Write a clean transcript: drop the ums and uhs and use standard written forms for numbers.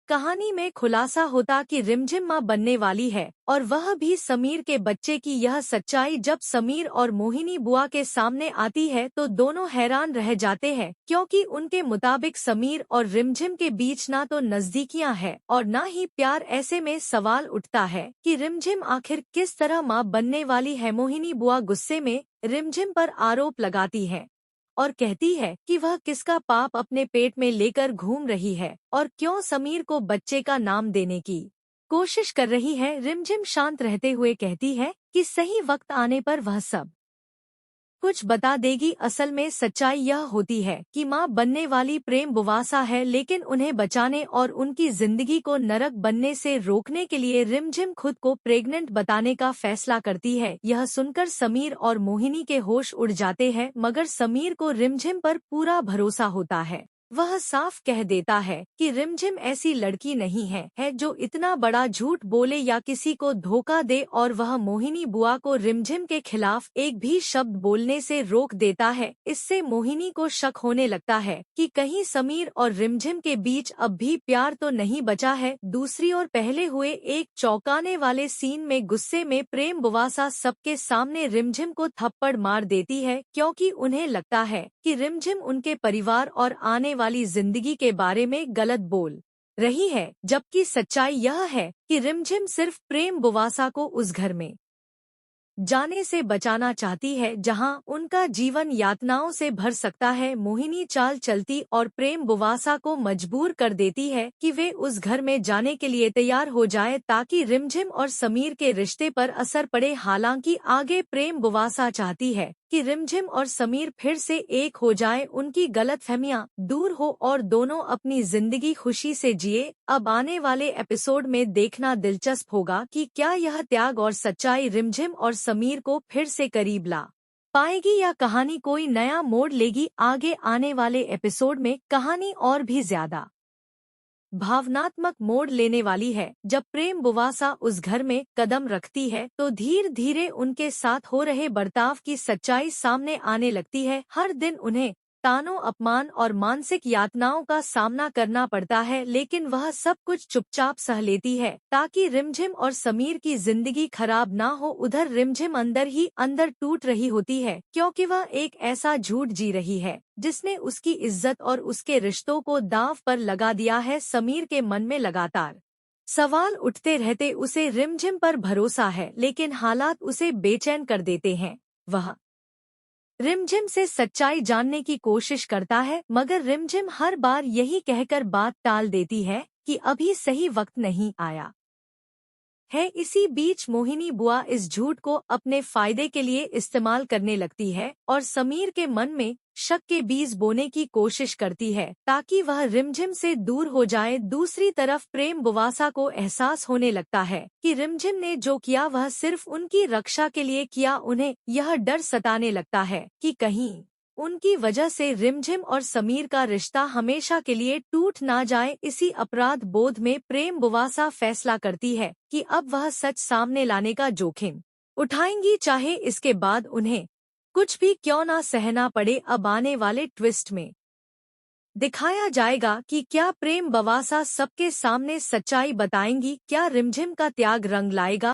कहानी में खुलासा होता कि रिमझिम माँ बनने वाली है और वह भी समीर के बच्चे की। यह सच्चाई जब समीर और मोहिनी बुआ के सामने आती है तो दोनों हैरान रह जाते हैं, क्योंकि उनके मुताबिक समीर और रिमझिम के बीच ना तो नजदीकियां हैं और ना ही प्यार। ऐसे में सवाल उठता है कि रिमझिम आखिर किस तरह माँ बनने वाली है। मोहिनी बुआ गुस्से में रिमझिम पर आरोप लगाती है और कहती है कि वह किसका पाप अपने पेट में लेकर घूम रही है और क्यों समीर को बच्चे का नाम देने की कोशिश कर रही है। रिमझिम शांत रहते हुए कहती है कि सही वक्त आने पर वह सब कुछ बता देगी। असल में सच्चाई यह होती है कि माँ बनने वाली प्रेम बुवासा है, लेकिन उन्हें बचाने और उनकी जिंदगी को नरक बनने से रोकने के लिए रिमझिम खुद को प्रेग्नेंट बताने का फैसला करती है। यह सुनकर समीर और मोहिनी के होश उड़ जाते हैं, मगर समीर को रिमझिम पर पूरा भरोसा होता है। वह साफ कह देता है कि रिमझिम ऐसी लड़की नहीं है जो इतना बड़ा झूठ बोले या किसी को धोखा दे, और वह मोहिनी बुआ को रिमझिम के खिलाफ एक भी शब्द बोलने से रोक देता है। इससे मोहिनी को शक होने लगता है कि कहीं समीर और रिमझिम के बीच अब भी प्यार तो नहीं बचा है। दूसरी ओर पहले हुए एक चौंकाने वाले सीन में गुस्से में प्रेम बुवासा सबके सामने रिमझिम को थप्पड़ मार देती है, क्योंकि उन्हें लगता है कि रिमझिम उनके परिवार और आने वाली जिंदगी के बारे में गलत बोल रही है, जबकि सच्चाई यह है कि रिमझिम सिर्फ प्रेम बुवासा को उस घर में जाने से बचाना चाहती है जहां उनका जीवन यातनाओं से भर सकता है। मोहिनी चाल चलती और प्रेम बुवासा को मजबूर कर देती है कि वे उस घर में जाने के लिए तैयार हो जाए ताकि रिमझिम और समीर के रिश्ते पर असर पड़े। हालांकि आगे प्रेम बुवासा चाहती है कि रिमझिम और समीर फिर से एक हो जाए, उनकी गलतफहमियां दूर हो और दोनों अपनी जिंदगी खुशी से जिए। अब आने वाले एपिसोड में देखना दिलचस्प होगा कि क्या यह त्याग और सच्चाई रिमझिम और समीर को फिर से करीब ला पाएगी या कहानी कोई नया मोड़ लेगी। आगे आने वाले एपिसोड में कहानी और भी ज्यादा भावनात्मक मोड़ लेने वाली है। जब प्रेम बुवासा उस घर में कदम रखती है तो धीरे धीरे उनके साथ हो रहे बर्ताव की सच्चाई सामने आने लगती है। हर दिन उन्हें तानों, अपमान और मानसिक यातनाओं का सामना करना पड़ता है, लेकिन वह सब कुछ चुपचाप सह लेती है ताकि रिमझिम और समीर की जिंदगी खराब ना हो। उधर रिमझिम अंदर ही अंदर टूट रही होती है, क्योंकि वह एक ऐसा झूठ जी रही है जिसने उसकी इज्जत और उसके रिश्तों को दांव पर लगा दिया है। समीर के मन में लगातार सवाल उठते रहते उसे रिमझिम पर भरोसा है, लेकिन हालात उसे बेचैन कर देते हैं। वह रिमझिम से सच्चाई जानने की कोशिश करता है, मगर रिमझिम हर बार यही कहकर बात टाल देती है कि अभी सही वक्त नहीं आया है। इसी बीच मोहिनी बुआ इस झूठ को अपने फायदे के लिए इस्तेमाल करने लगती है और समीर के मन में शक के बीज बोने की कोशिश करती है ताकि वह रिमझिम से दूर हो जाए। दूसरी तरफ प्रेम बुवासा को एहसास होने लगता है कि रिमझिम ने जो किया वह सिर्फ उनकी रक्षा के लिए किया। उन्हें यह डर सताने लगता है कि कहीं उनकी वजह से रिमझिम और समीर का रिश्ता हमेशा के लिए टूट ना जाए। इसी अपराध बोध में प्रेम बुवासा फैसला करती है कि अब वह सच सामने लाने का जोखिम उठाएंगी, चाहे इसके बाद उन्हें कुछ भी क्यों ना सहना पड़े। अब आने वाले ट्विस्ट में दिखाया जाएगा कि क्या प्रेम बुवासा सबके सामने सच्चाई बताएंगी, क्या रिमझिम का त्याग रंग लाएगा।